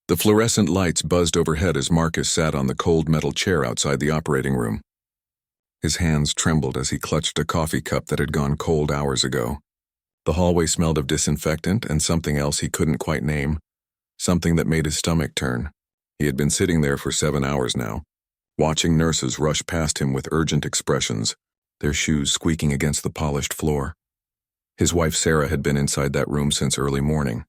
The fluorescent lights buzzed overhead as Marcus sat on the cold metal chair outside the operating room. His hands trembled as he clutched a coffee cup that had gone cold hours ago. The hallway smelled of disinfectant and something else he couldn't quite name, something that made his stomach turn. He had been sitting there for 7 hours now, watching nurses rush past him with urgent expressions, their shoes squeaking against the polished floor. His wife Sarah had been inside that room since early morning.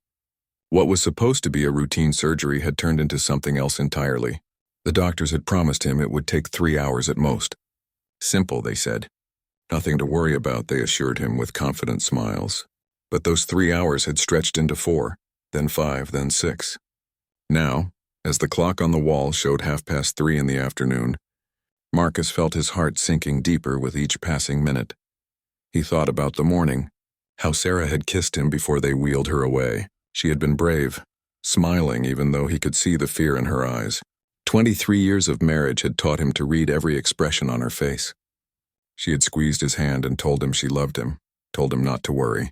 What was supposed to be a routine surgery had turned into something else entirely. The doctors had promised him it would take 3 hours at most. Simple, they said. Nothing to worry about, they assured him with confident smiles. But those 3 hours had stretched into 4, then 5, then 6. Now, as the clock on the wall showed 3:30 in the afternoon, Marcus felt his heart sinking deeper with each passing minute. He thought about the morning, how Sarah had kissed him before they wheeled her away. She had been brave, smiling even though he could see the fear in her eyes. 23 years of marriage had taught him to read every expression on her face. She had squeezed his hand and told him she loved him, told him not to worry.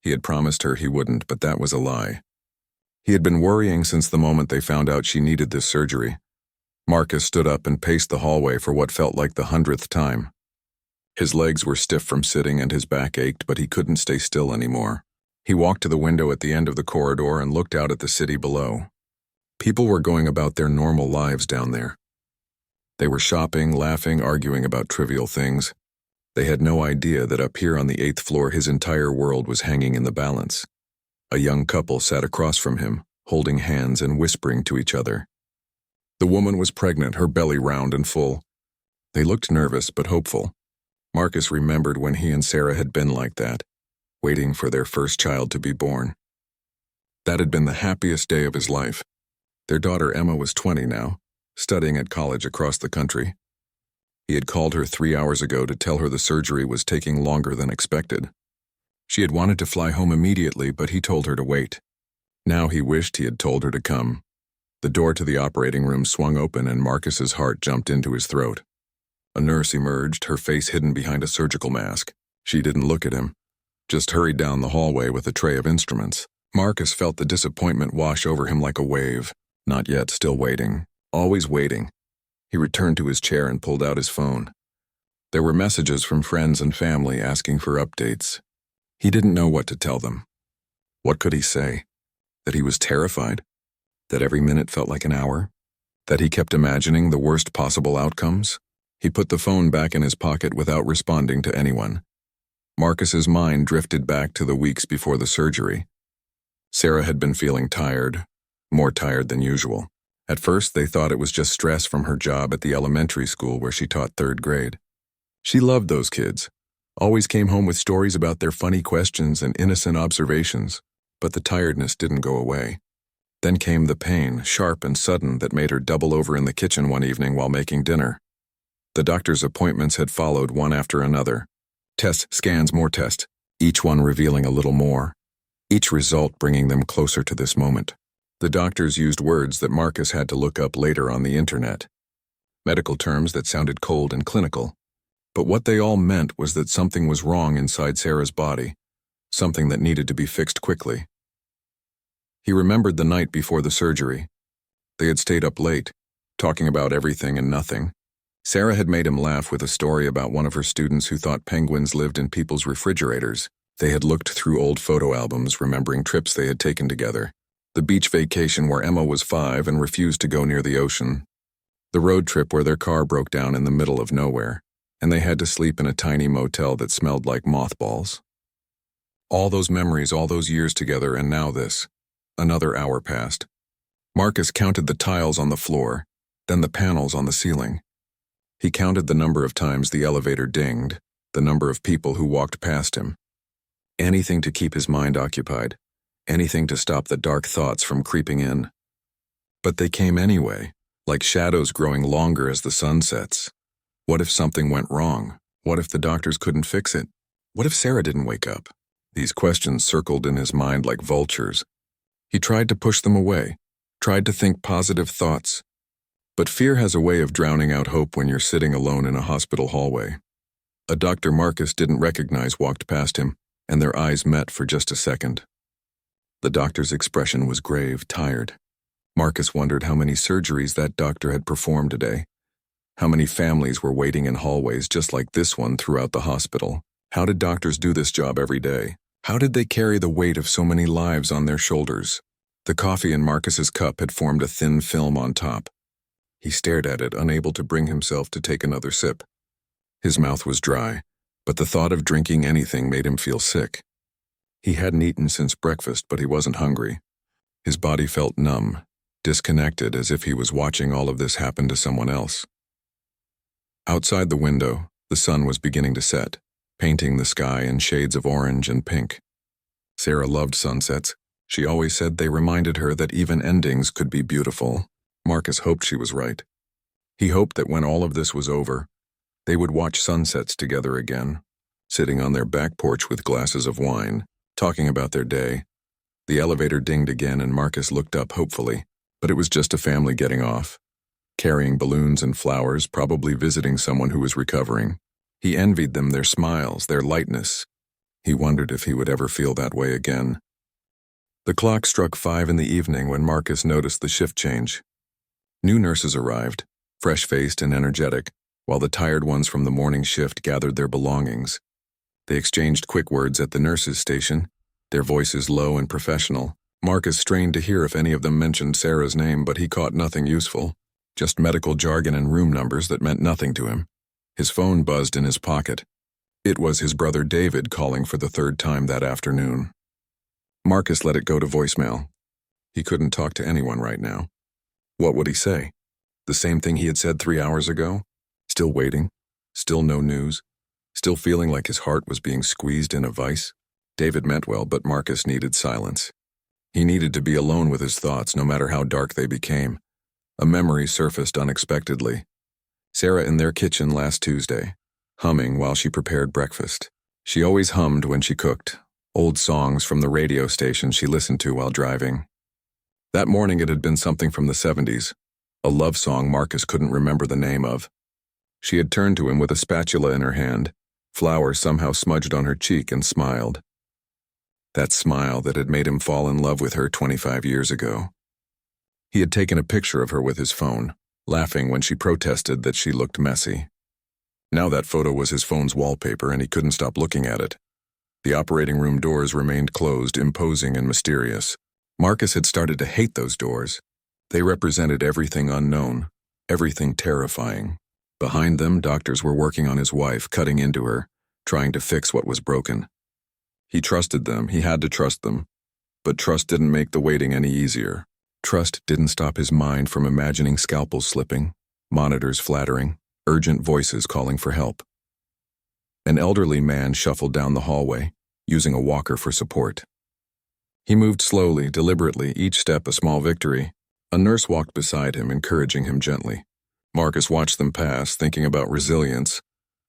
He had promised her he wouldn't, but that was a lie. He had been worrying since the moment they found out she needed this surgery. Marcus stood up and paced the hallway for what felt like the 100th time. His legs were stiff from sitting and his back ached, but he couldn't stay still anymore. He walked to the window at the end of the corridor and looked out at the city below. People were going about their normal lives down there. They were shopping, laughing, arguing about trivial things. They had no idea that up here on the 8th floor his entire world was hanging in the balance. A young couple sat across from him, holding hands and whispering to each other. The woman was pregnant, her belly round and full. They looked nervous but hopeful. Marcus remembered when he and Sarah had been like that, waiting for their first child to be born. That had been the happiest day of his life. Their daughter Emma was 20 now, studying at college across the country. He had called her 3 hours ago to tell her the surgery was taking longer than expected. She had wanted to fly home immediately, but he told her to wait. Now he wished he had told her to come. The door to the operating room swung open and Marcus's heart jumped into his throat. A nurse emerged, her face hidden behind a surgical mask. She didn't look at him, just hurried down the hallway with a tray of instruments. Marcus felt the disappointment wash over him like a wave. Not yet, still waiting. Always waiting. He returned to his chair and pulled out his phone. There were messages from friends and family asking for updates. He didn't know what to tell them. What could he say? That he was terrified? That every minute felt like an hour? That he kept imagining the worst possible outcomes? He put the phone back in his pocket without responding to anyone. Marcus's mind drifted back to the weeks before the surgery. Sarah had been feeling tired, more tired than usual. At first, they thought it was just stress from her job at the elementary school where she taught 3rd grade. She loved those kids, always came home with stories about their funny questions and innocent observations, but the tiredness didn't go away. Then came the pain, sharp and sudden, that made her double over in the kitchen one evening while making dinner. The doctor's appointments had followed one after another. Tests, scans, more tests, each one revealing a little more, each result bringing them closer to this moment. The doctors used words that Marcus had to look up later on the internet. Medical terms that sounded cold and clinical. But what they all meant was that something was wrong inside Sarah's body, something that needed to be fixed quickly. He remembered the night before the surgery. They had stayed up late, talking about everything and nothing. Sarah had made him laugh with a story about one of her students who thought penguins lived in people's refrigerators. They had looked through old photo albums, remembering trips they had taken together. The beach vacation where Emma was 5 and refused to go near the ocean. The road trip where their car broke down in the middle of nowhere, and they had to sleep in a tiny motel that smelled like mothballs. All those memories, all those years together, and now this. Another hour passed. Marcus counted the tiles on the floor, then the panels on the ceiling. He counted the number of times the elevator dinged, the number of people who walked past him. Anything to keep his mind occupied, anything to stop the dark thoughts from creeping in. But they came anyway, like shadows growing longer as the sun sets. What if something went wrong? What if the doctors couldn't fix it? What if Sarah didn't wake up? These questions circled in his mind like vultures. He tried to push them away, tried to think positive thoughts. But fear has a way of drowning out hope when you're sitting alone in a hospital hallway. A Dr. Marcus didn't recognize walked past him, and their eyes met for just a second. The doctor's expression was grave, tired. Marcus wondered how many surgeries that doctor had performed today. How many families were waiting in hallways just like this one throughout the hospital? How did doctors do this job every day? How did they carry the weight of so many lives on their shoulders? The coffee in Marcus's cup had formed a thin film on top. He stared at it, unable to bring himself to take another sip. His mouth was dry, but the thought of drinking anything made him feel sick. He hadn't eaten since breakfast, but he wasn't hungry. His body felt numb, disconnected, as if he was watching all of this happen to someone else. Outside the window, the sun was beginning to set, painting the sky in shades of orange and pink. Sarah loved sunsets. She always said they reminded her that even endings could be beautiful. Marcus hoped she was right. He hoped that when all of this was over, they would watch sunsets together again, sitting on their back porch with glasses of wine, talking about their day. The elevator dinged again and Marcus looked up hopefully, but it was just a family getting off, carrying balloons and flowers, probably visiting someone who was recovering. He envied them, their smiles, their lightness. He wondered if he would ever feel that way again. The clock struck 5 in the evening when Marcus noticed the shift change. New nurses arrived, fresh-faced and energetic, while the tired ones from the morning shift gathered their belongings. They exchanged quick words at the nurses' station, their voices low and professional. Marcus strained to hear if any of them mentioned Sarah's name, but he caught nothing useful, just medical jargon and room numbers that meant nothing to him. His phone buzzed in his pocket. It was his brother David calling for the 3rd time that afternoon. Marcus let it go to voicemail. He couldn't talk to anyone right now. What would he say? The same thing he had said 3 hours ago? Still waiting? Still no news? Still feeling like his heart was being squeezed in a vice? David meant well, but Marcus needed silence. He needed to be alone with his thoughts, no matter how dark they became. A memory surfaced unexpectedly. Sarah in their kitchen last Tuesday, humming while she prepared breakfast. She always hummed when she cooked, old songs from the radio station she listened to while driving. That morning it had been something from the 70s, a love song Marcus couldn't remember the name of. She had turned to him with a spatula in her hand, flour somehow smudged on her cheek, and smiled. That smile that had made him fall in love with her 25 years ago. He had taken a picture of her with his phone, laughing when she protested that she looked messy. Now that photo was his phone's wallpaper and he couldn't stop looking at it. The operating room doors remained closed, imposing and mysterious. Marcus had started to hate those doors. They represented everything unknown, everything terrifying. Behind them, doctors were working on his wife, cutting into her, trying to fix what was broken. He trusted them, he had to trust them. But trust didn't make the waiting any easier. Trust didn't stop his mind from imagining scalpels slipping, monitors flattering, urgent voices calling for help. An elderly man shuffled down the hallway, using a walker for support. He moved slowly, deliberately, each step a small victory. A nurse walked beside him, encouraging him gently. Marcus watched them pass, thinking about resilience,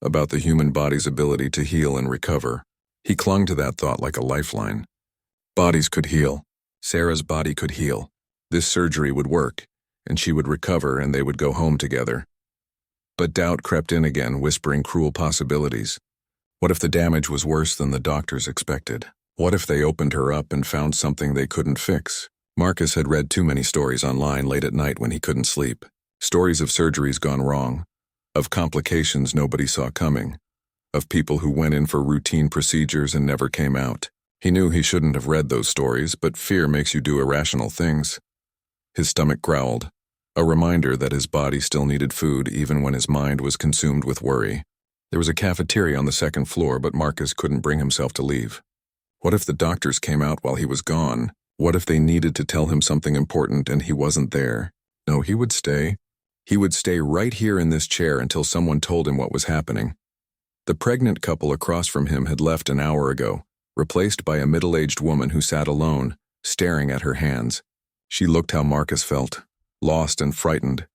about the human body's ability to heal and recover. He clung to that thought like a lifeline. Bodies could heal. Sarah's body could heal. This surgery would work, and she would recover, and they would go home together. But doubt crept in again, whispering cruel possibilities. What if the damage was worse than the doctors expected? What if they opened her up and found something they couldn't fix? Marcus had read too many stories online late at night when he couldn't sleep. Stories of surgeries gone wrong, of complications nobody saw coming, of people who went in for routine procedures and never came out. He knew he shouldn't have read those stories, but fear makes you do irrational things. His stomach growled, a reminder that his body still needed food even when his mind was consumed with worry. There was a cafeteria on the 2nd floor, but Marcus couldn't bring himself to leave. What if the doctors came out while he was gone? What if they needed to tell him something important and he wasn't there? No, he would stay. He would stay right here in this chair until someone told him what was happening. The pregnant couple across from him had left an hour ago, replaced by a middle-aged woman who sat alone, staring at her hands. She looked how Marcus felt, lost and frightened,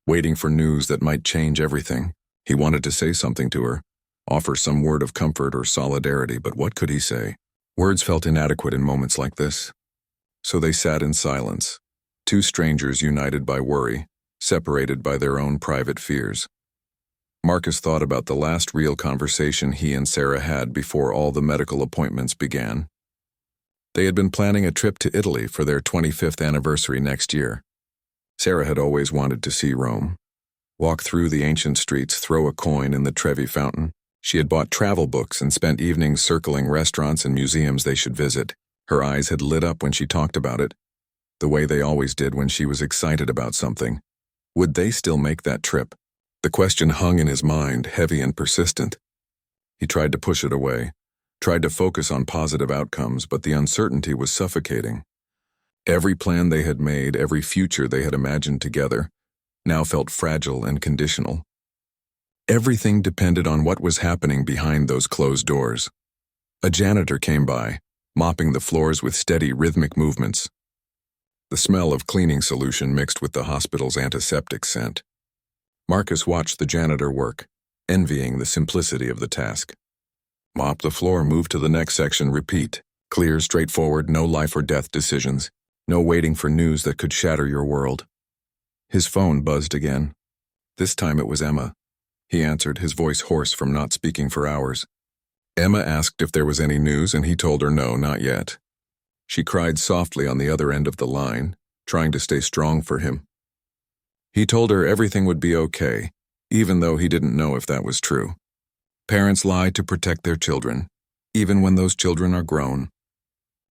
waiting for news that might change everything. He wanted to say something to her, offer some word of comfort or solidarity, but what could he say? Words felt inadequate in moments like this. So they sat in silence, two strangers united by worry, separated by their own private fears. Marcus thought about the last real conversation he and Sarah had before all the medical appointments began. They had been planning a trip to Italy for their 25th anniversary next year. Sarah had always wanted to see Rome. Walk through the ancient streets, throw a coin in the Trevi fountain. She had bought travel books and spent evenings circling restaurants and museums they should visit. Her eyes had lit up when she talked about it, the way they always did when she was excited about something. Would they still make that trip? The question hung in his mind, heavy and persistent. He tried to push it away, tried to focus on positive outcomes, but the uncertainty was suffocating. Every plan they had made, every future they had imagined together, now felt fragile and conditional. Everything depended on what was happening behind those closed doors. A janitor came by, mopping the floors with steady, rhythmic movements. The smell of cleaning solution mixed with the hospital's antiseptic scent. Marcus watched the janitor work, envying the simplicity of the task. Mop the floor, move to the next section, repeat. Clear, straightforward, no life or death decisions. No waiting for news that could shatter your world. His phone buzzed again. This time it was Emma. He answered, his voice hoarse from not speaking for hours. Emma asked if there was any news, and he told her no, not yet. She cried softly on the other end of the line, trying to stay strong for him. He told her everything would be okay, even though he didn't know if that was true. Parents lie to protect their children, even when those children are grown.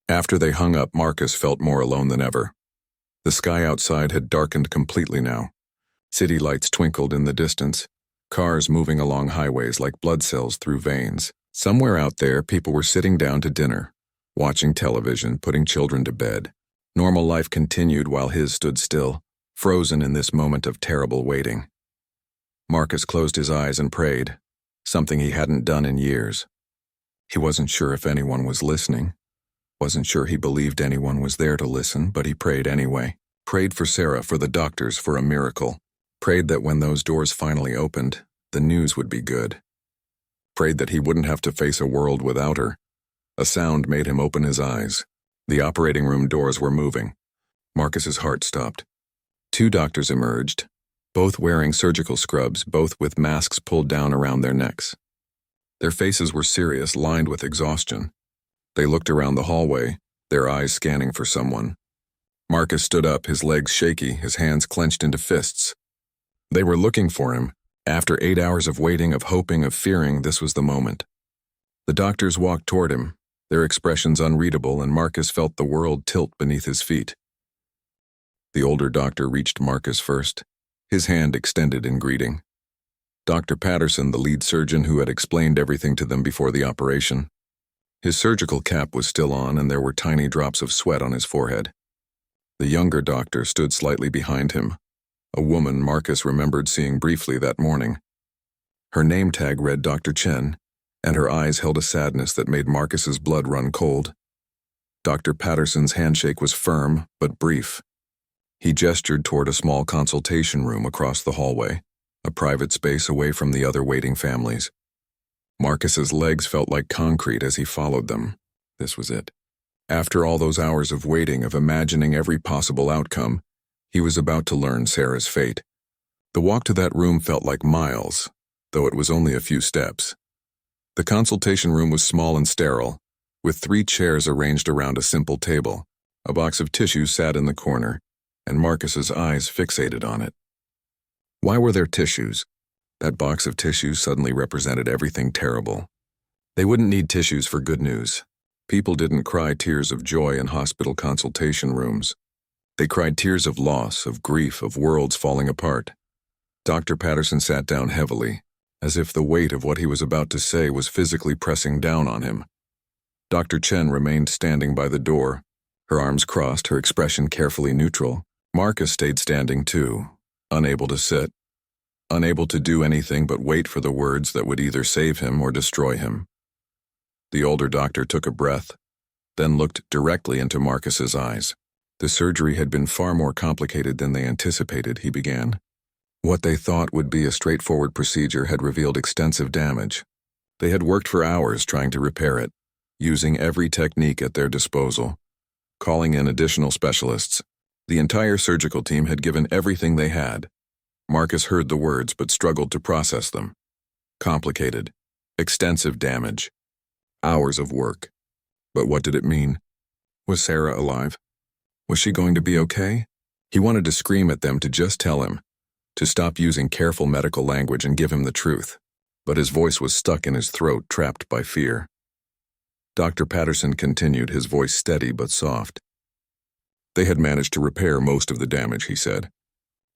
After they hung up, Marcus felt more alone than ever. The sky outside had darkened completely now. City lights twinkled in the distance, cars moving along highways like blood cells through veins. Somewhere out there, people were sitting down to dinner, watching television, putting children to bed. Normal life continued while his stood still, frozen in this moment of terrible waiting. Marcus closed his eyes and prayed, something he hadn't done in years. He wasn't sure if anyone was listening. Wasn't sure he believed anyone was there to listen, but he prayed anyway. Prayed for Sarah, for the doctors, for a miracle. Prayed that when those doors finally opened, the news would be good. Prayed that he wouldn't have to face a world without her. A sound made him open his eyes. The operating room doors were moving. Marcus's heart stopped. 2 doctors emerged, both wearing surgical scrubs, both with masks pulled down around their necks. Their faces were serious, lined with exhaustion. They looked around the hallway, their eyes scanning for someone. Marcus stood up, his legs shaky, his hands clenched into fists. They were looking for him. After 8 hours of waiting, of hoping, of fearing, this was the moment. The doctors walked toward him, their expressions unreadable, and Marcus felt the world tilt beneath his feet. The older doctor reached Marcus first, his hand extended in greeting. Dr. Patterson, the lead surgeon who had explained everything to them before the operation. His surgical cap was still on, and there were tiny drops of sweat on his forehead. The younger doctor stood slightly behind him, a woman Marcus remembered seeing briefly that morning. Her name tag read Dr. Chen, and her eyes held a sadness that made Marcus's blood run cold. Dr. Patterson's handshake was firm, but brief. He gestured toward a small consultation room across the hallway, a private space away from the other waiting families. Marcus's legs felt like concrete as he followed them. This was it. After all those hours of waiting, of imagining every possible outcome, he was about to learn Sarah's fate. The walk to that room felt like miles, though it was only a few steps. The consultation room was small and sterile, with 3 chairs arranged around a simple table. A box of tissues sat in the corner, and Marcus's eyes fixated on it. Why were there tissues? That box of tissues suddenly represented everything terrible. They wouldn't need tissues for good news. People didn't cry tears of joy in hospital consultation rooms. They cried tears of loss, of grief, of worlds falling apart. Dr. Patterson sat down heavily, as if the weight of what he was about to say was physically pressing down on him. Dr. Chen remained standing by the door, her arms crossed, her expression carefully neutral. Marcus stayed standing too, unable to sit, unable to do anything but wait for the words that would either save him or destroy him. The older doctor took a breath, then looked directly into Marcus's eyes. The surgery had been far more complicated than they anticipated, he began. What they thought would be a straightforward procedure had revealed extensive damage. They had worked for hours trying to repair it, using every technique at their disposal, calling in additional specialists. The entire surgical team had given everything they had. Marcus heard the words but struggled to process them. Complicated, extensive damage, hours of work. But what did it mean? Was Sarah alive? Was she going to be okay? He wanted to scream at them to just tell him, to stop using careful medical language and give him the truth. But his voice was stuck in his throat, trapped by fear. Dr. Patterson continued, his voice steady but soft. They had managed to repair most of the damage, he said.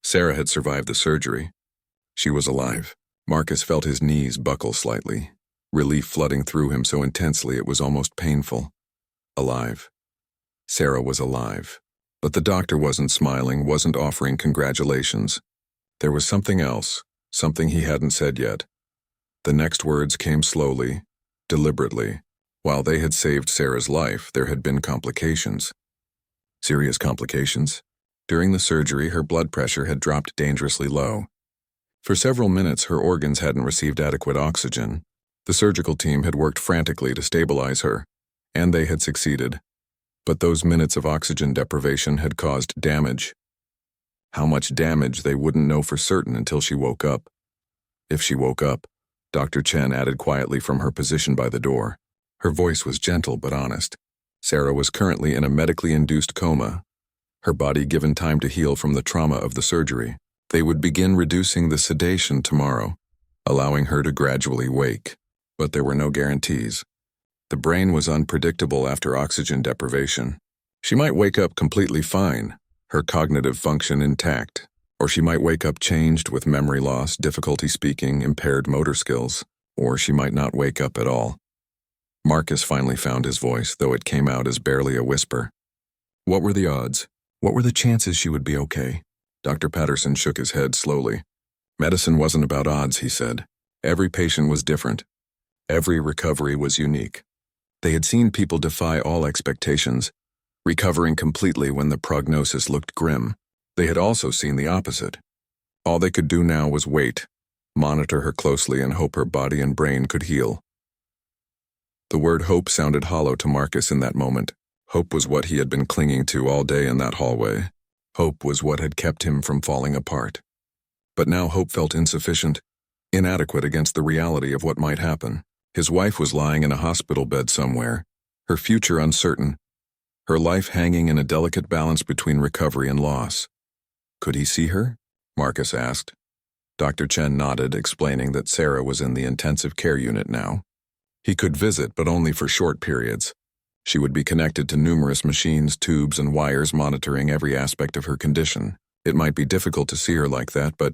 Sarah had survived the surgery. She was alive. Marcus felt his knees buckle slightly, relief flooding through him so intensely it was almost painful. Alive. Sarah was alive. But the doctor wasn't smiling, wasn't offering congratulations. There was something else, something he hadn't said yet. The next words came slowly, deliberately. While they had saved Sarah's life, there had been complications. Serious complications? During the surgery, her blood pressure had dropped dangerously low. For several minutes, her organs hadn't received adequate oxygen. The surgical team had worked frantically to stabilize her, and they had succeeded. But those minutes of oxygen deprivation had caused damage. How much damage they wouldn't know for certain until she woke up. If she woke up, Dr. Chen added quietly from her position by the door. Her voice was gentle but honest. Sarah was currently in a medically induced coma, her body given time to heal from the trauma of the surgery. They would begin reducing the sedation tomorrow, allowing her to gradually wake. But there were no guarantees. The brain was unpredictable after oxygen deprivation. She might wake up completely fine, her cognitive function intact, or she might wake up changed with memory loss, difficulty speaking, impaired motor skills, or she might not wake up at all. Marcus finally found his voice, though it came out as barely a whisper. What were the odds? What were the chances she would be okay? Dr. Patterson shook his head slowly. Medicine wasn't about odds, he said. Every patient was different. Every recovery was unique. They had seen people defy all expectations, recovering completely when the prognosis looked grim. They had also seen the opposite. All they could do now was wait, monitor her closely, and hope her body and brain could heal. The word hope sounded hollow to Marcus in that moment. Hope was what he had been clinging to all day in that hallway. Hope was what had kept him from falling apart. But now hope felt insufficient, inadequate against the reality of what might happen. His wife was lying in a hospital bed somewhere, her future uncertain, her life hanging in a delicate balance between recovery and loss. Could he see her? Marcus asked. Dr. Chen nodded, explaining that Sarah was in the intensive care unit now. He could visit, but only for short periods. She would be connected to numerous machines, tubes, and wires monitoring every aspect of her condition. It might be difficult to see her like that, but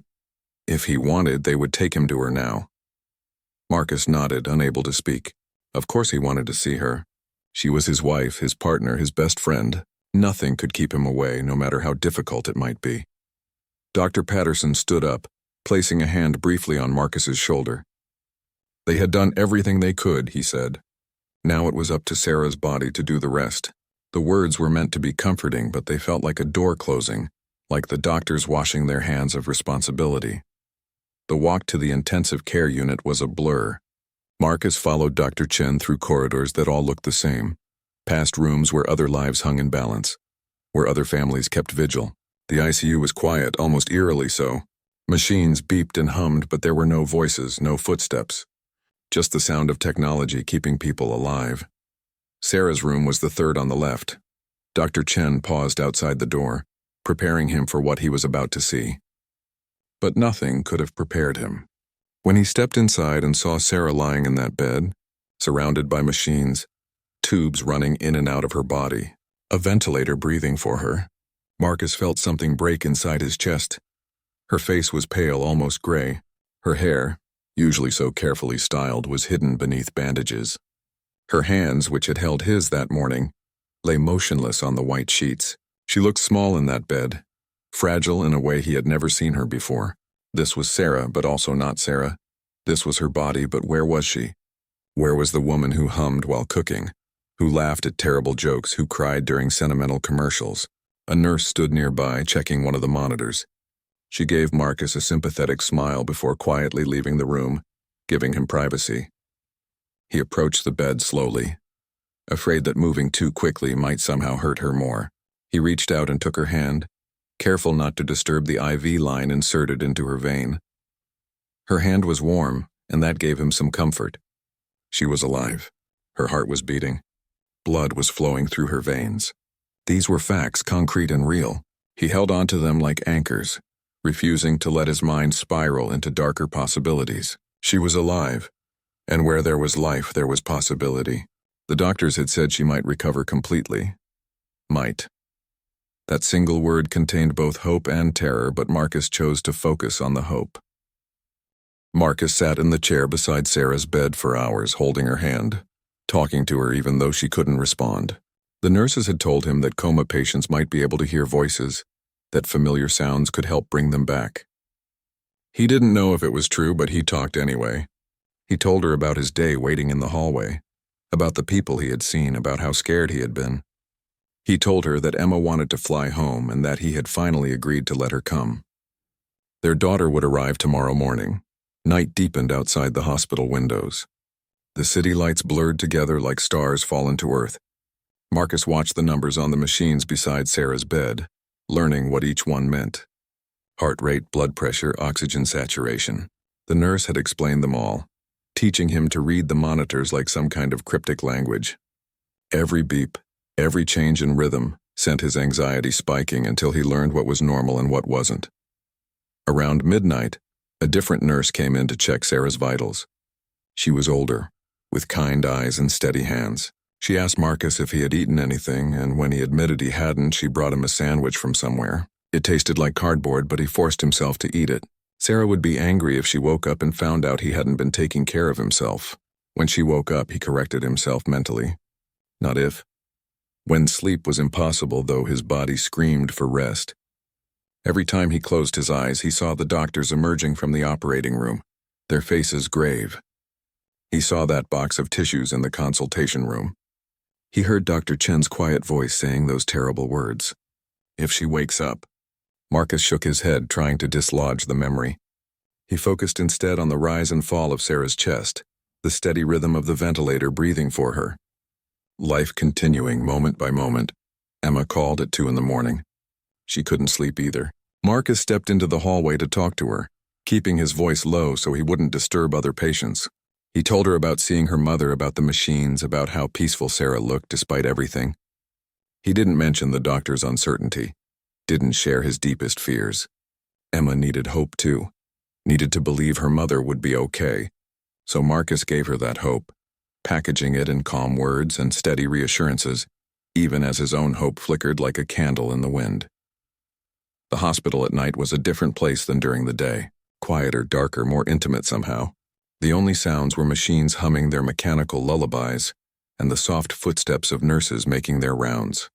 if he wanted, they would take him to her now. Marcus nodded, unable to speak. Of course he wanted to see her. She was his wife, his partner, his best friend. Nothing could keep him away, no matter how difficult it might be. Dr. Patterson stood up, placing a hand briefly on Marcus's shoulder. They had done everything they could, he said. Now it was up to Sarah's body to do the rest. The words were meant to be comforting, but they felt like a door closing, like the doctors washing their hands of responsibility. The walk to the intensive care unit was a blur. Marcus followed Dr. Chen through corridors that all looked the same, past rooms where other lives hung in balance, where other families kept vigil. The ICU was quiet, almost eerily so. Machines beeped and hummed, but there were no voices, no footsteps. Just the sound of technology keeping people alive. Sarah's room was the third on the left. Dr. Chen paused outside the door, preparing him for what he was about to see. But nothing could have prepared him. When he stepped inside and saw Sarah lying in that bed, surrounded by machines, tubes running in and out of her body, a ventilator breathing for her, Marcus felt something break inside his chest. Her face was pale, almost gray. Her hair, usually so carefully styled, was hidden beneath bandages. Her hands, which had held his that morning, lay motionless on the white sheets. She looked small in that bed, fragile in a way he had never seen her before. This was Sarah, but also not Sarah. This was her body, but where was she? Where was the woman who hummed while cooking, who laughed at terrible jokes, who cried during sentimental commercials? A nurse stood nearby, checking one of the monitors. She gave Marcus a sympathetic smile before quietly leaving the room, giving him privacy. He approached the bed slowly, afraid that moving too quickly might somehow hurt her more. He reached out and took her hand, careful not to disturb the IV line inserted into her vein. Her hand was warm, and that gave him some comfort. She was alive. Her heart was beating. Blood was flowing through her veins. These were facts, concrete and real. He held on to them like anchors, refusing to let his mind spiral into darker possibilities. She was alive, and where there was life, there was possibility. The doctors had said she might recover completely. Might. That single word contained both hope and terror, but Marcus chose to focus on the hope. Marcus sat in the chair beside Sarah's bed for hours, holding her hand, talking to her even though she couldn't respond. The nurses had told him that coma patients might be able to hear voices, that familiar sounds could help bring them back. He didn't know if it was true, but he talked anyway. He told her about his day waiting in the hallway, about the people he had seen, about how scared he had been. He told her that Emma wanted to fly home and that he had finally agreed to let her come. Their daughter would arrive tomorrow morning. Night deepened outside the hospital windows. The city lights blurred together like stars fallen to earth. Marcus watched the numbers on the machines beside Sarah's bed, learning what each one meant. Heart rate, blood pressure, oxygen saturation. The nurse had explained them all, teaching him to read the monitors like some kind of cryptic language. Every beep, every change in rhythm sent his anxiety spiking until he learned what was normal and what wasn't. Around midnight, a different nurse came in to check Sarah's vitals. She was older, with kind eyes and steady hands. She asked Marcus if he had eaten anything, and when he admitted he hadn't, she brought him a sandwich from somewhere. It tasted like cardboard, but he forced himself to eat it. Sarah would be angry if she woke up and found out he hadn't been taking care of himself. When she woke up, he corrected himself mentally. Not if. When sleep was impossible, though his body screamed for rest. Every time he closed his eyes, he saw the doctors emerging from the operating room, their faces grave. He saw that box of tissues in the consultation room. He heard Dr. Chen's quiet voice saying those terrible words. If she wakes up. Marcus shook his head, trying to dislodge the memory. He focused instead on the rise and fall of Sarah's chest, the steady rhythm of the ventilator breathing for her. Life continuing moment by moment. Emma called at 2 a.m. She couldn't sleep either. Marcus stepped into the hallway to talk to her, keeping his voice low so he wouldn't disturb other patients. He told her about seeing her mother, about the machines, about how peaceful Sarah looked despite everything. He didn't mention the doctor's uncertainty, didn't share his deepest fears. Emma needed hope too, needed to believe her mother would be okay. So Marcus gave her that hope, packaging it in calm words and steady reassurances, even as his own hope flickered like a candle in the wind. The hospital at night was a different place than during the day, quieter, darker, more intimate somehow. The only sounds were machines humming their mechanical lullabies and the soft footsteps of nurses making their rounds.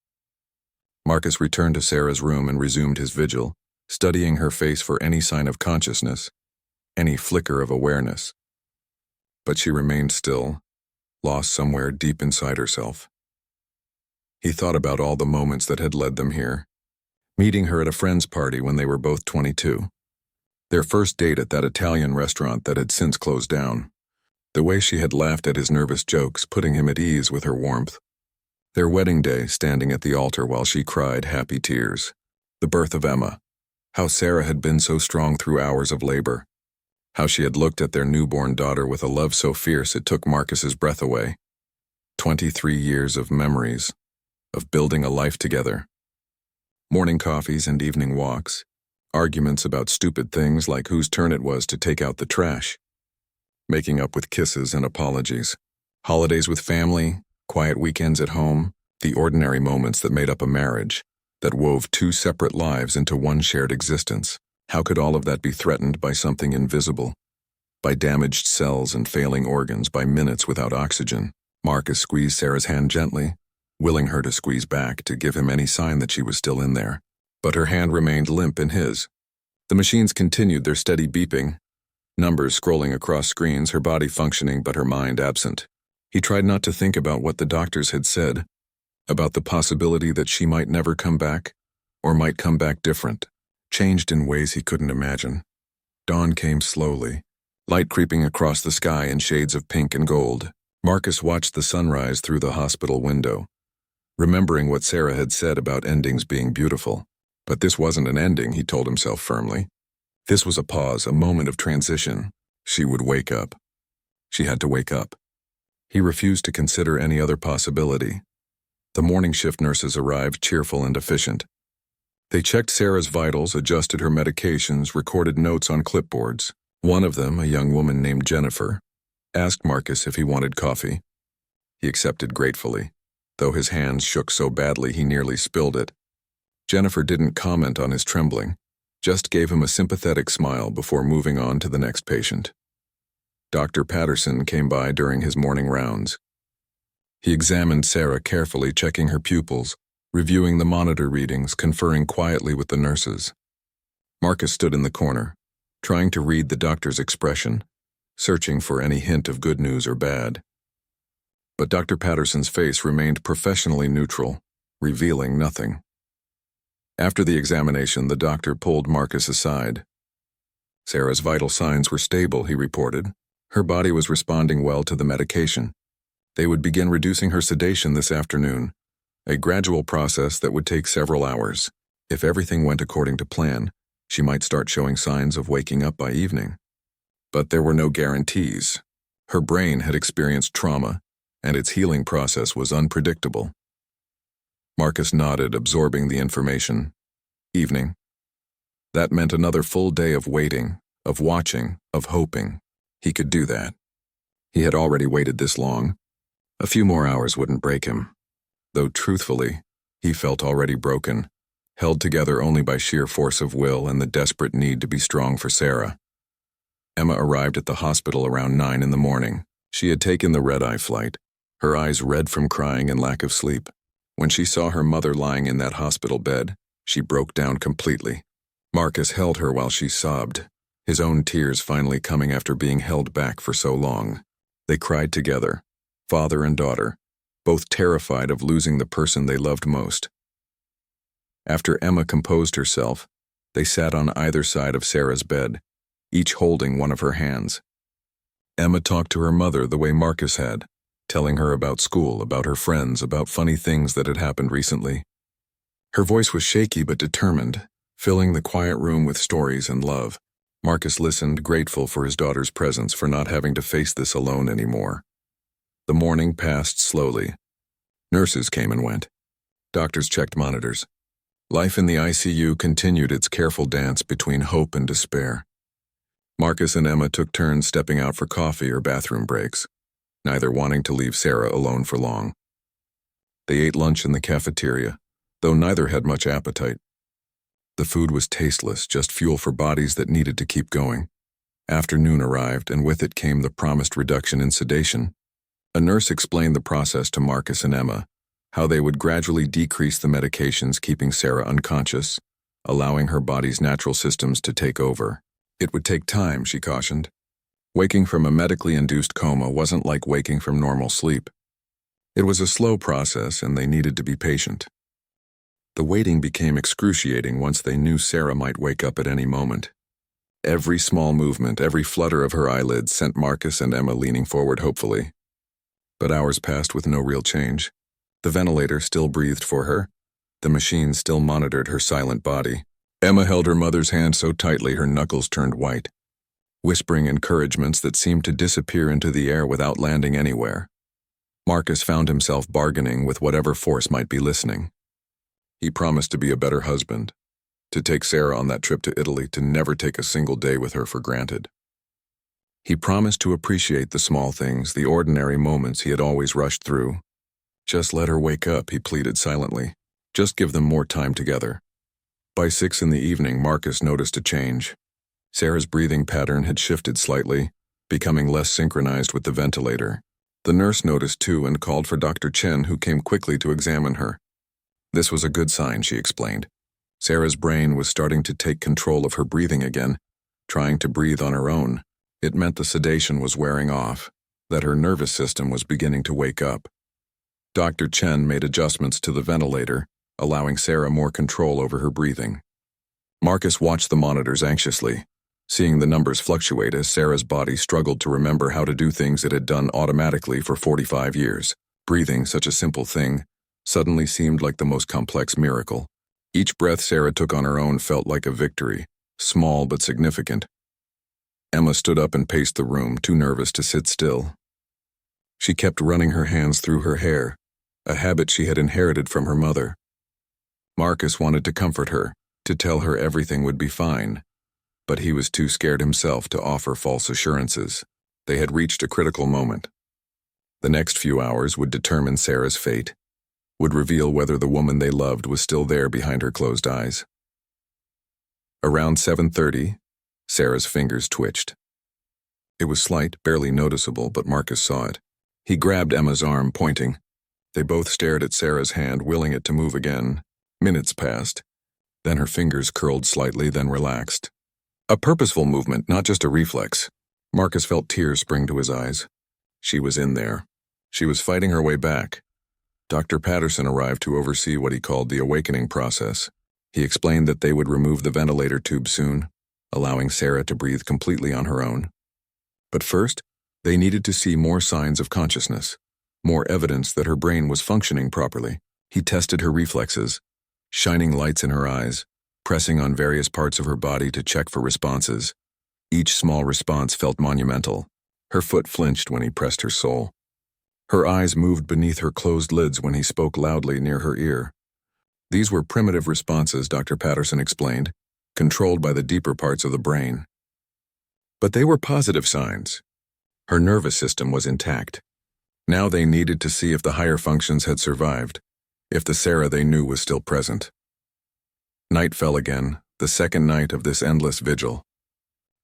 Marcus returned to Sarah's room and resumed his vigil, studying her face for any sign of consciousness, any flicker of awareness. But she remained still, lost somewhere deep inside herself. He thought about all the moments that had led them here, meeting her at a friend's party when they were both 22. Their first date at that Italian restaurant that had since closed down. The way she had laughed at his nervous jokes, putting him at ease with her warmth. Their wedding day, standing at the altar while she cried happy tears. The birth of Emma. How Sarah had been so strong through hours of labor. How she had looked at their newborn daughter with a love so fierce it took Marcus's breath away. 23 years of memories, of building a life together. Morning coffees and evening walks. Arguments about stupid things like whose turn it was to take out the trash. Making up with kisses and apologies. Holidays with family, quiet weekends at home, the ordinary moments that made up a marriage, that wove two separate lives into one shared existence. How could all of that be threatened by something invisible? By damaged cells and failing organs, by minutes without oxygen? Marcus squeezed Sarah's hand gently, willing her to squeeze back to give him any sign that she was still in there. But her hand remained limp in his. The machines continued their steady beeping, numbers scrolling across screens, her body functioning but her mind absent. He tried not to think about what the doctors had said, about the possibility that she might never come back, or might come back different, changed in ways he couldn't imagine. Dawn came slowly, light creeping across the sky in shades of pink and gold. Marcus watched the sunrise through the hospital window, remembering what Sarah had said about endings being beautiful. But this wasn't an ending, he told himself firmly. This was a pause, a moment of transition. She would wake up. She had to wake up. He refused to consider any other possibility. The morning shift nurses arrived, cheerful and efficient. They checked Sarah's vitals, adjusted her medications, recorded notes on clipboards. One of them, a young woman named Jennifer, asked Marcus if he wanted coffee. He accepted gratefully, though his hands shook so badly he nearly spilled it. Jennifer didn't comment on his trembling, just gave him a sympathetic smile before moving on to the next patient. Dr. Patterson came by during his morning rounds. He examined Sarah carefully, checking her pupils, reviewing the monitor readings, conferring quietly with the nurses. Marcus stood in the corner, trying to read the doctor's expression, searching for any hint of good news or bad. But Dr. Patterson's face remained professionally neutral, revealing nothing. After the examination, the doctor pulled Marcus aside. Sarah's vital signs were stable, he reported. Her body was responding well to the medication. They would begin reducing her sedation this afternoon, a gradual process that would take several hours. If everything went according to plan, she might start showing signs of waking up by evening. But there were no guarantees. Her brain had experienced trauma, and its healing process was unpredictable. Marcus nodded, absorbing the information. Evening. That meant another full day of waiting, of watching, of hoping. He could do that. He had already waited this long. A few more hours wouldn't break him. Though truthfully, he felt already broken, held together only by sheer force of will and the desperate need to be strong for Sarah. Emma arrived at the hospital around 9 in the morning. She had taken the red-eye flight, her eyes red from crying and lack of sleep. When she saw her mother lying in that hospital bed, she broke down completely. Marcus held her while she sobbed, his own tears finally coming after being held back for so long. They cried together, father and daughter, both terrified of losing the person they loved most. After Emma composed herself, they sat on either side of Sarah's bed, each holding one of her hands. Emma talked to her mother the way Marcus had, telling her about school, about her friends, about funny things that had happened recently. Her voice was shaky but determined, filling the quiet room with stories and love. Marcus listened, grateful for his daughter's presence, for not having to face this alone anymore. The morning passed slowly. Nurses came and went. Doctors checked monitors. Life in the ICU continued its careful dance between hope and despair. Marcus and Emma took turns stepping out for coffee or bathroom breaks, neither wanting to leave Sarah alone for long. They ate lunch in the cafeteria, though neither had much appetite. The food was tasteless, just fuel for bodies that needed to keep going. Afternoon arrived, and with it came the promised reduction in sedation. A nurse explained the process to Marcus and Emma, how they would gradually decrease the medications keeping Sarah unconscious, allowing her body's natural systems to take over. It would take time, she cautioned. Waking from a medically induced coma wasn't like waking from normal sleep. It was a slow process, and they needed to be patient. The waiting became excruciating once they knew Sarah might wake up at any moment. Every small movement, every flutter of her eyelids sent Marcus and Emma leaning forward hopefully. But hours passed with no real change. The ventilator still breathed for her. The machine still monitored her silent body. Emma held her mother's hand so tightly her knuckles turned white, whispering encouragements that seemed to disappear into the air without landing anywhere. Marcus found himself bargaining with whatever force might be listening. He promised to be a better husband, to take Sarah on that trip to Italy, to never take a single day with her for granted. He promised to appreciate the small things, the ordinary moments he had always rushed through. Just let her wake up, he pleaded silently. Just give them more time together. By 6 in the evening, Marcus noticed a change. Sarah's breathing pattern had shifted slightly, becoming less synchronized with the ventilator. The nurse noticed too and called for Dr. Chen, who came quickly to examine her. This was a good sign, she explained. Sarah's brain was starting to take control of her breathing again, trying to breathe on her own. It meant the sedation was wearing off, that her nervous system was beginning to wake up. Dr. Chen made adjustments to the ventilator, allowing Sarah more control over her breathing. Marcus watched the monitors anxiously, seeing the numbers fluctuate as Sarah's body struggled to remember how to do things it had done automatically for 45 years. Breathing, such a simple thing, suddenly seemed like the most complex miracle. Each breath Sarah took on her own felt like a victory, small but significant. Emma stood up and paced the room, too nervous to sit still. She kept running her hands through her hair, a habit she had inherited from her mother. Marcus wanted to comfort her, to tell her everything would be fine, but he was too scared himself to offer false assurances. They had reached a critical moment. The next few hours would determine Sarah's fate, would reveal whether the woman they loved was still there behind her closed eyes. Around 7:30, Sarah's fingers twitched. It was slight, barely noticeable, but Marcus saw it. He grabbed Emma's arm, pointing. They both stared at Sarah's hand, willing it to move again. Minutes passed. Then her fingers curled slightly, then relaxed. A purposeful movement, not just a reflex. Marcus felt tears spring to his eyes. She was in there. She was fighting her way back. Dr. Patterson arrived to oversee what he called the awakening process. He explained that they would remove the ventilator tube soon, allowing Sarah to breathe completely on her own. But first, they needed to see more signs of consciousness, more evidence that her brain was functioning properly. He tested her reflexes, shining lights in her eyes, pressing on various parts of her body to check for responses. Each small response felt monumental. Her foot flinched when he pressed her sole. Her eyes moved beneath her closed lids when he spoke loudly near her ear. These were primitive responses, Dr. Patterson explained, controlled by the deeper parts of the brain. But they were positive signs. Her nervous system was intact. Now they needed to see if the higher functions had survived, if the Sarah they knew was still present. Night fell again, the second night of this endless vigil.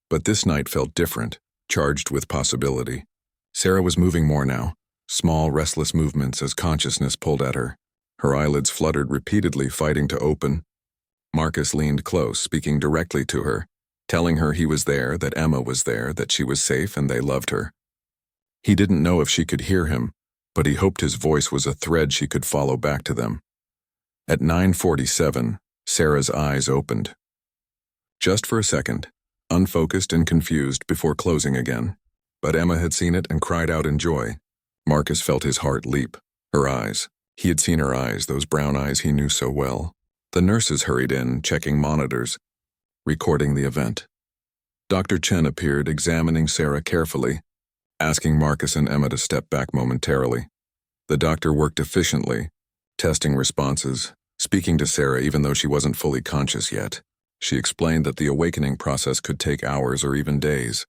But this night felt different, charged with possibility. Sarah was moving more now, small, restless movements as consciousness pulled at her. Her eyelids fluttered repeatedly, fighting to open. Marcus leaned close, speaking directly to her, telling her he was there, that Emma was there, that she was safe and they loved her. He didn't know if she could hear him, but he hoped his voice was a thread she could follow back to them. At 9:47, Sarah's eyes opened. Just for a second, unfocused and confused before closing again. But Emma had seen it and cried out in joy. Marcus felt his heart leap. Her eyes. He had seen her eyes, those brown eyes he knew so well. The nurses hurried in, checking monitors, recording the event. Dr. Chen appeared, examining Sarah carefully, asking Marcus and Emma to step back momentarily. The doctor worked efficiently, testing responses, speaking to Sarah even though she wasn't fully conscious yet. She explained that the awakening process could take hours or even days.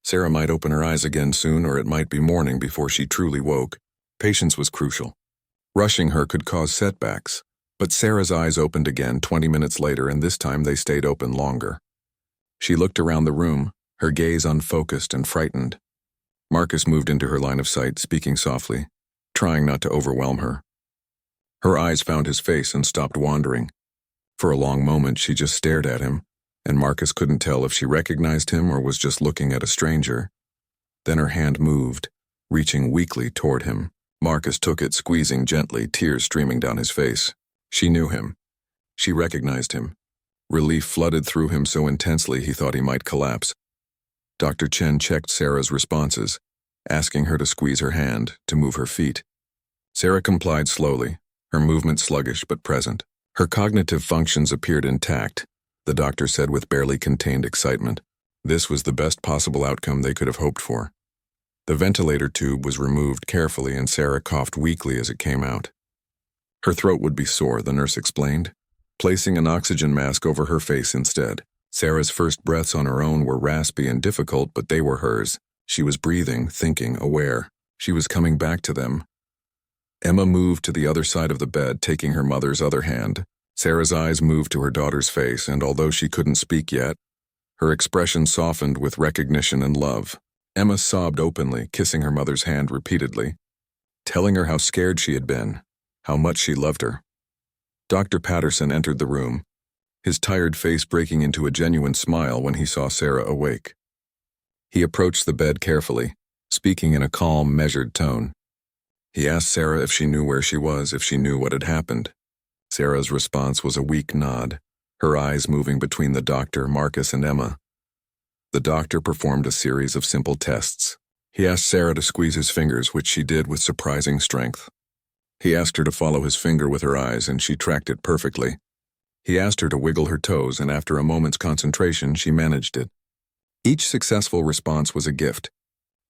Sarah might open her eyes again soon, or it might be morning before she truly woke. Patience was crucial. Rushing her could cause setbacks, but Sarah's eyes opened again 20 minutes later, and this time they stayed open longer. She looked around the room, her gaze unfocused and frightened. Marcus moved into her line of sight, speaking softly, trying not to overwhelm her. Her eyes found his face and stopped wandering. For a long moment she just stared at him, and Marcus couldn't tell if she recognized him or was just looking at a stranger. Then her hand moved, reaching weakly toward him. Marcus took it, squeezing gently, tears streaming down his face. She knew him. She recognized him. Relief flooded through him so intensely he thought he might collapse. Dr. Chen checked Sarah's responses, asking her to squeeze her hand, to move her feet. Sarah complied slowly, her movement sluggish but present. Her cognitive functions appeared intact, the doctor said with barely contained excitement. This was the best possible outcome they could have hoped for. The ventilator tube was removed carefully and Sarah coughed weakly as it came out. Her throat would be sore, the nurse explained, placing an oxygen mask over her face instead. Sarah's first breaths on her own were raspy and difficult, but they were hers. She was breathing, thinking, aware. She was coming back to them. Emma moved to the other side of the bed, taking her mother's other hand. Sarah's eyes moved to her daughter's face, and although she couldn't speak yet, her expression softened with recognition and love. Emma sobbed openly, kissing her mother's hand repeatedly, telling her how scared she had been, how much she loved her. Dr. Patterson entered the room, his tired face breaking into a genuine smile when he saw Sarah awake. He approached the bed carefully, speaking in a calm, measured tone. He asked Sarah if she knew where she was, if she knew what had happened. Sarah's response was a weak nod, her eyes moving between the doctor, Marcus, and Emma. The doctor performed a series of simple tests. He asked Sarah to squeeze his fingers, which she did with surprising strength. He asked her to follow his finger with her eyes, and she tracked it perfectly. He asked her to wiggle her toes, and after a moment's concentration, she managed it. Each successful response was a gift,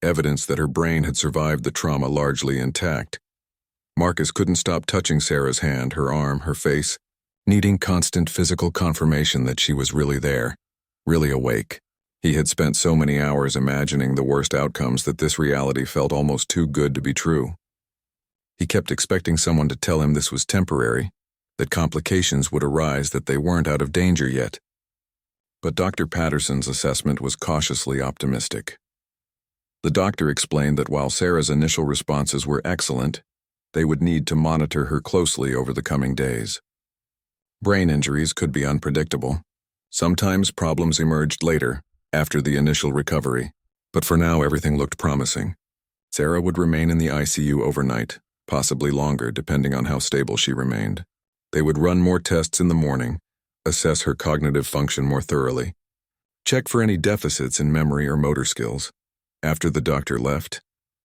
evidence that her brain had survived the trauma largely intact. Marcus couldn't stop touching Sarah's hand, her arm, her face. needing constant physical confirmation that she was really there, really awake. He had spent so many hours imagining the worst outcomes that this reality felt almost too good to be true. He kept expecting someone to tell him this was temporary, that complications would arise, that they weren't out of danger yet. But Dr. Patterson's assessment was cautiously optimistic. The doctor explained that while Sarah's initial responses were excellent, they would need to monitor her closely over the coming days. Brain injuries could be unpredictable. Sometimes problems emerged later, after the initial recovery, but for now everything looked promising. Sarah would remain in the ICU overnight, possibly longer depending on how stable she remained. They would run more tests in the morning, assess her cognitive function more thoroughly, check for any deficits in memory or motor skills. After the doctor left,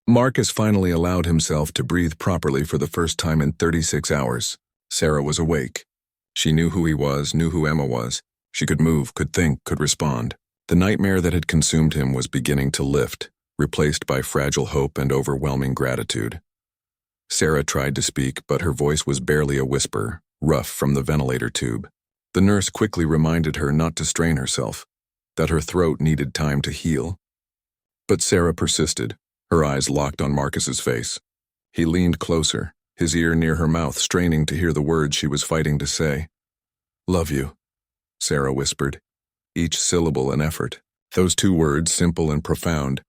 Marcus finally allowed himself to breathe properly for the first time in 36 hours. Sarah was awake. She knew who he was, knew who Emma was. She could move, could think, could respond. The nightmare that had consumed him was beginning to lift, replaced by fragile hope and overwhelming gratitude. Sarah tried to speak, but her voice was barely a whisper, rough from the ventilator tube. The nurse quickly reminded her not to strain herself, that her throat needed time to heal. But Sarah persisted, her eyes locked on Marcus's face. He leaned closer, his ear near her mouth, straining to hear the words she was fighting to say. "Love you," Sarah whispered, each syllable an effort. Those two words, simple and profound,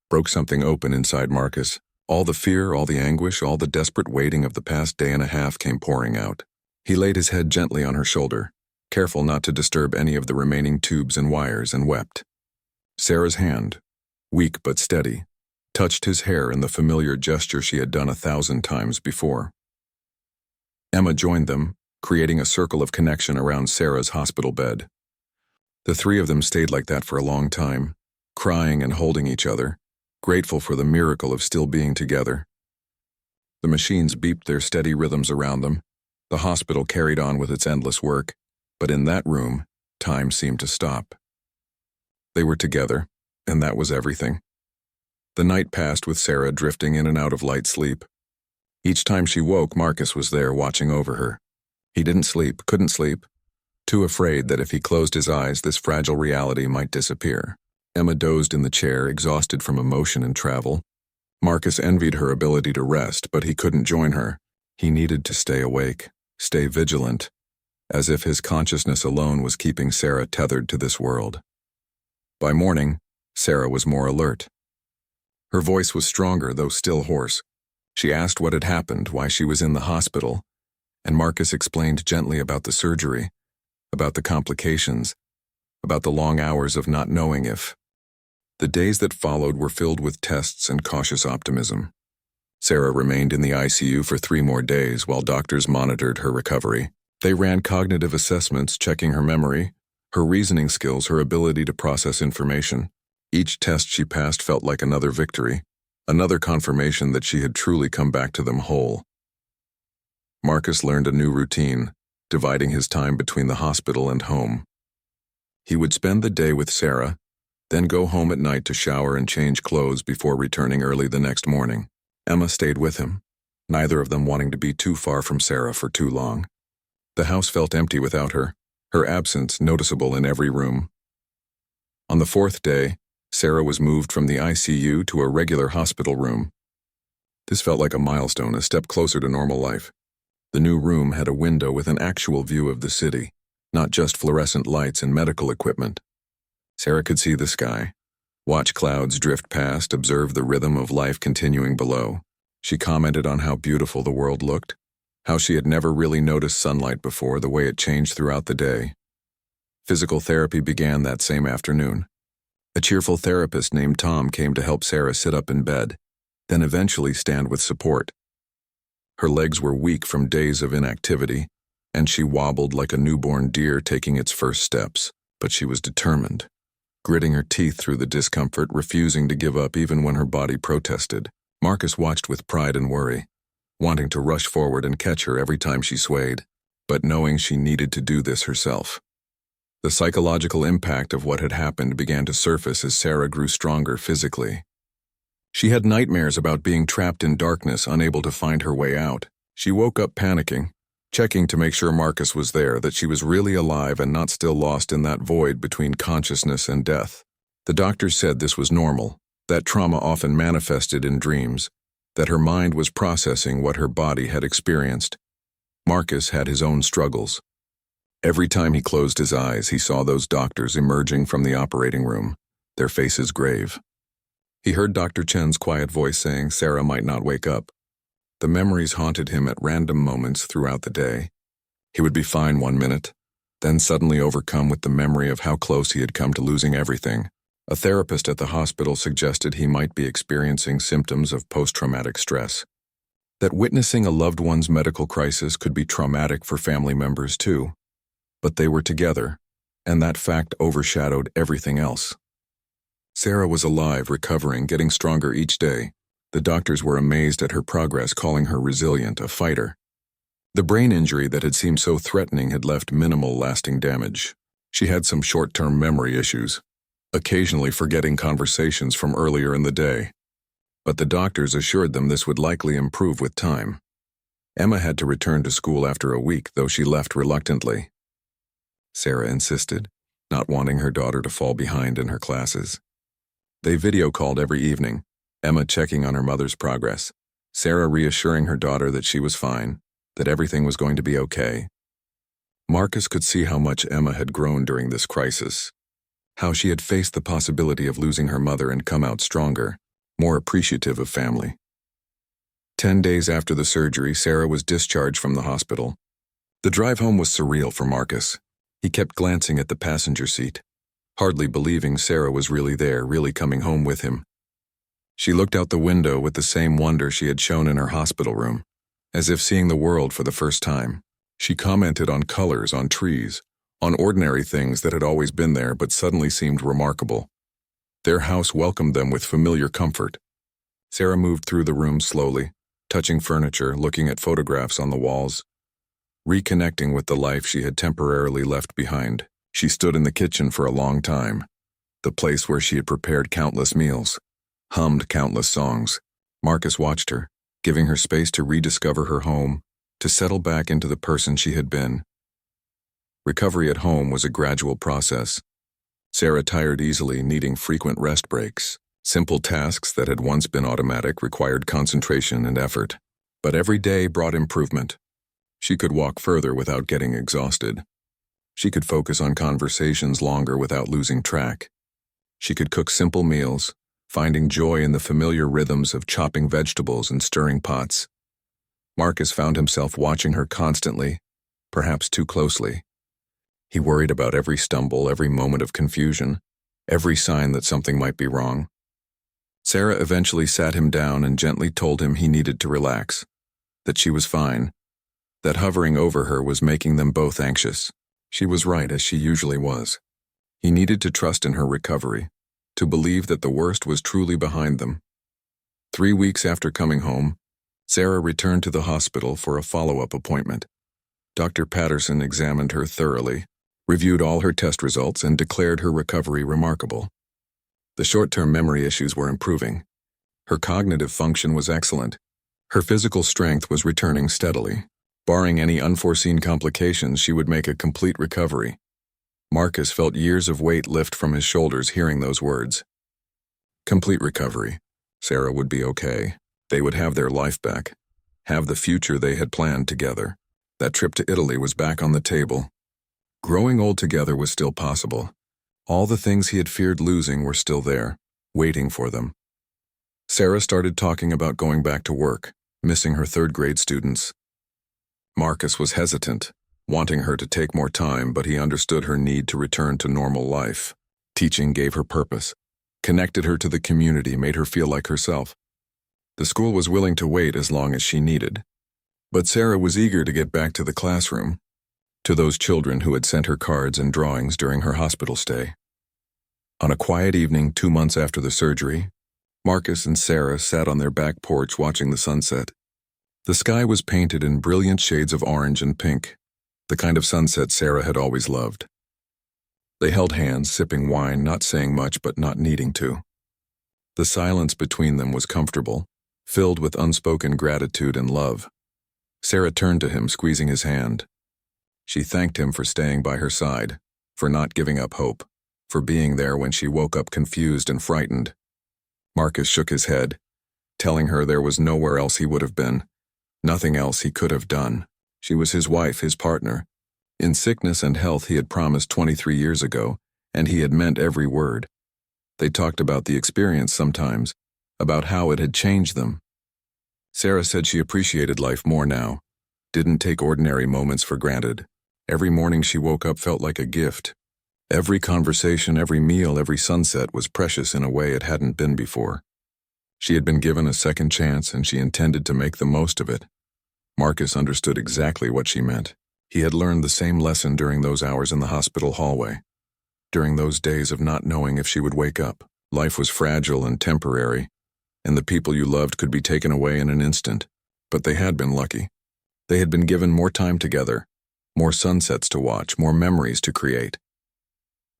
broke something open inside Marcus. All the fear, all the anguish, all the desperate waiting of the past day and a half came pouring out. He laid his head gently on her shoulder, careful not to disturb any of the remaining tubes and wires, and wept. Sarah's hand, weak but steady, touched his hair in the familiar gesture she had done 1,000 times before. Emma joined them, creating a circle of connection around Sarah's hospital bed. The three of them stayed like that for a long time, crying and holding each other, grateful for the miracle of still being together. The machines beeped their steady rhythms around them. The hospital carried on with its endless work, but in that room, time seemed to stop. They were together, and that was everything. The night passed with Sarah drifting in and out of light sleep. Each time she woke, Marcus was there watching over her. He didn't sleep, couldn't sleep, too afraid that if he closed his eyes, this fragile reality might disappear. Emma dozed in the chair, exhausted from emotion and travel. Marcus envied her ability to rest, but he couldn't join her. He needed to stay awake, stay vigilant, as if his consciousness alone was keeping Sarah tethered to this world. By morning, Sarah was more alert. Her voice was stronger, though still hoarse. She asked what had happened, why she was in the hospital, and Marcus explained gently about the surgery, about the complications, about the long hours of not knowing if. The days that followed were filled with tests and cautious optimism. Sarah remained in the ICU for 3 more days while doctors monitored her recovery. They ran cognitive assessments, checking her memory, her reasoning skills, her ability to process information. Each test she passed felt like another victory, another confirmation that she had truly come back to them whole. Marcus learned a new routine, dividing his time between the hospital and home. He would spend the day with Sarah, then go home at night to shower and change clothes before returning early the next morning. Emma stayed with him, neither of them wanting to be too far from Sarah for too long. The house felt empty without her, her absence noticeable in every room. On the 4th day, Sarah was moved from the ICU to a regular hospital room. This felt like a milestone, a step closer to normal life. The new room had a window with an actual view of the city, not just fluorescent lights and medical equipment. Sarah could see the sky, watch clouds drift past, observe the rhythm of life continuing below. She commented on how beautiful the world looked, how she had never really noticed sunlight before, the way it changed throughout the day. Physical therapy began that same afternoon. A cheerful therapist named Tom came to help Sarah sit up in bed, then eventually stand with support. Her legs were weak from days of inactivity, and she wobbled like a newborn deer taking its first steps, but she was determined, gritting her teeth through the discomfort, refusing to give up even when her body protested. Marcus watched with pride and worry, wanting to rush forward and catch her every time she swayed, but knowing she needed to do this herself. The psychological impact of what had happened began to surface as Sarah grew stronger physically. She had nightmares about being trapped in darkness, unable to find her way out. She woke up panicking, checking to make sure Marcus was there, that she was really alive and not still lost in that void between consciousness and death. The doctors said this was normal, that trauma often manifested in dreams, that her mind was processing what her body had experienced. Marcus had his own struggles. Every time he closed his eyes, he saw those doctors emerging from the operating room, their faces grave. He heard Dr. Chen's quiet voice saying Sarah might not wake up. The memories haunted him at random moments throughout the day. He would be fine one minute, then suddenly overcome with the memory of how close he had come to losing everything. A therapist at the hospital suggested he might be experiencing symptoms of post-traumatic stress. That witnessing a loved one's medical crisis could be traumatic for family members too. But they were together, and that fact overshadowed everything else. Sarah was alive, recovering, getting stronger each day. The doctors were amazed at her progress, calling her resilient, a fighter. The brain injury that had seemed so threatening had left minimal lasting damage. She had some short-term memory issues, occasionally forgetting conversations from earlier in the day. But the doctors assured them this would likely improve with time. Emma had to return to school after a week, though she left reluctantly. Sarah insisted, not wanting her daughter to fall behind in her classes. They video-called every evening, Emma checking on her mother's progress, Sarah reassuring her daughter that she was fine, that everything was going to be okay. Marcus could see how much Emma had grown during this crisis, how she had faced the possibility of losing her mother and come out stronger, more appreciative of family. 10 days after the surgery, Sarah was discharged from the hospital. The drive home was surreal for Marcus. He kept glancing at the passenger seat, hardly believing Sarah was really there, really coming home with him. She looked out the window with the same wonder she had shown in her hospital room, as if seeing the world for the first time. She commented on colors, on trees, on ordinary things that had always been there but suddenly seemed remarkable. Their house welcomed them with familiar comfort. Sarah moved through the room slowly, touching furniture, looking at photographs on the walls, reconnecting with the life she had temporarily left behind. She stood in the kitchen for a long time, the place where she had prepared countless meals, hummed countless songs. Marcus watched her, giving her space to rediscover her home, to settle back into the person she had been. Recovery at home was a gradual process. Sarah tired easily, needing frequent rest breaks. Simple tasks that had once been automatic required concentration and effort. But every day brought improvement. She could walk further without getting exhausted. She could focus on conversations longer without losing track. She could cook simple meals, finding joy in the familiar rhythms of chopping vegetables and stirring pots. Marcus found himself watching her constantly, perhaps too closely. He worried about every stumble, every moment of confusion, every sign that something might be wrong. Sarah eventually sat him down and gently told him he needed to relax, that she was fine, that hovering over her was making them both anxious. She was right, as she usually was. He needed to trust in her recovery, to believe that the worst was truly behind them. 3 weeks after coming home, Sarah returned to the hospital for a follow-up appointment. Dr. Patterson examined her thoroughly, reviewed all her test results, and declared her recovery remarkable. The short-term memory issues were improving. Her cognitive function was excellent. Her physical strength was returning steadily. Barring any unforeseen complications, she would make a complete recovery. Marcus felt years of weight lift from his shoulders hearing those words. Complete recovery. Sarah would be okay. They would have their life back, have the future they had planned together. That trip to Italy was back on the table. Growing old together was still possible. All the things he had feared losing were still there, waiting for them. Sarah started talking about going back to work, missing her third-grade students. Marcus was hesitant, wanting her to take more time, but he understood her need to return to normal life. Teaching gave her purpose, connected her to the community, made her feel like herself. The school was willing to wait as long as she needed. But Sarah was eager to get back to the classroom, to those children who had sent her cards and drawings during her hospital stay. On a quiet evening 2 months after the surgery, Marcus and Sarah sat on their back porch watching the sunset. The sky was painted in brilliant shades of orange and pink, the kind of sunset Sarah had always loved. They held hands, sipping wine, not saying much but not needing to. The silence between them was comfortable, filled with unspoken gratitude and love. Sarah turned to him, squeezing his hand. She thanked him for staying by her side, for not giving up hope, for being there when she woke up confused and frightened. Marcus shook his head, telling her there was nowhere else he would have been, nothing else he could have done. She was his wife, his partner. In sickness and health he had promised 23 years ago, and he had meant every word. They talked about the experience sometimes, about how it had changed them. Sarah said she appreciated life more now, didn't take ordinary moments for granted. Every morning she woke up felt like a gift. Every conversation, every meal, every sunset was precious in a way it hadn't been before. She had been given a second chance, and she intended to make the most of it. Marcus understood exactly what she meant. He had learned the same lesson during those hours in the hospital hallway, during those days of not knowing if she would wake up. Life was fragile and temporary, and the people you loved could be taken away in an instant. But they had been lucky. They had been given more time together, more sunsets to watch, more memories to create.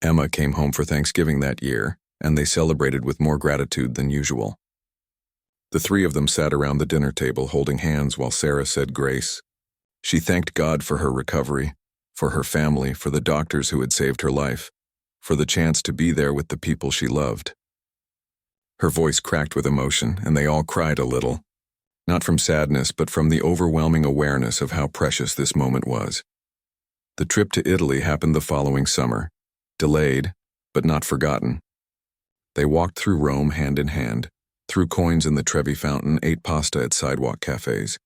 Emma came home for Thanksgiving that year, and they celebrated with more gratitude than usual. The three of them sat around the dinner table holding hands while Sarah said grace. She thanked God for her recovery, for her family, for the doctors who had saved her life, for the chance to be there with the people she loved. Her voice cracked with emotion, and they all cried a little, not from sadness but from the overwhelming awareness of how precious this moment was. The trip to Italy happened the following summer, delayed, but not forgotten. They walked through Rome hand in hand, threw coins in the Trevi Fountain, ate pasta at sidewalk cafes.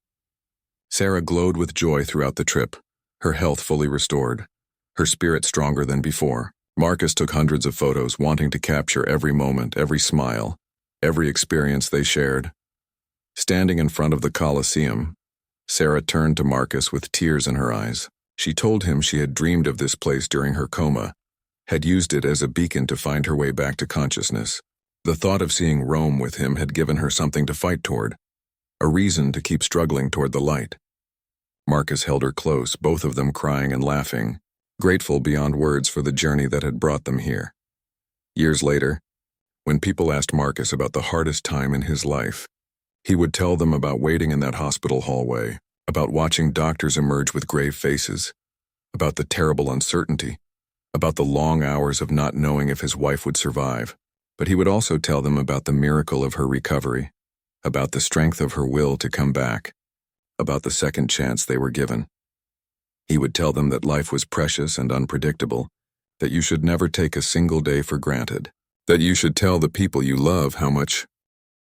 Sarah glowed with joy throughout the trip, her health fully restored, her spirit stronger than before. Marcus took hundreds of photos, wanting to capture every moment, every smile, every experience they shared. Standing in front of the Colosseum, Sarah turned to Marcus with tears in her eyes. She told him she had dreamed of this place during her coma, had used it as a beacon to find her way back to consciousness. The thought of seeing Rome with him had given her something to fight toward, a reason to keep struggling toward the light. Marcus held her close, both of them crying and laughing, grateful beyond words for the journey that had brought them here. Years later, when people asked Marcus about the hardest time in his life, he would tell them about waiting in that hospital hallway, about watching doctors emerge with grave faces, about the terrible uncertainty, about the long hours of not knowing if his wife would survive. But he would also tell them about the miracle of her recovery, about the strength of her will to come back, about the second chance they were given. He would tell them that life was precious and unpredictable, that you should never take a single day for granted, that you should tell the people you love how much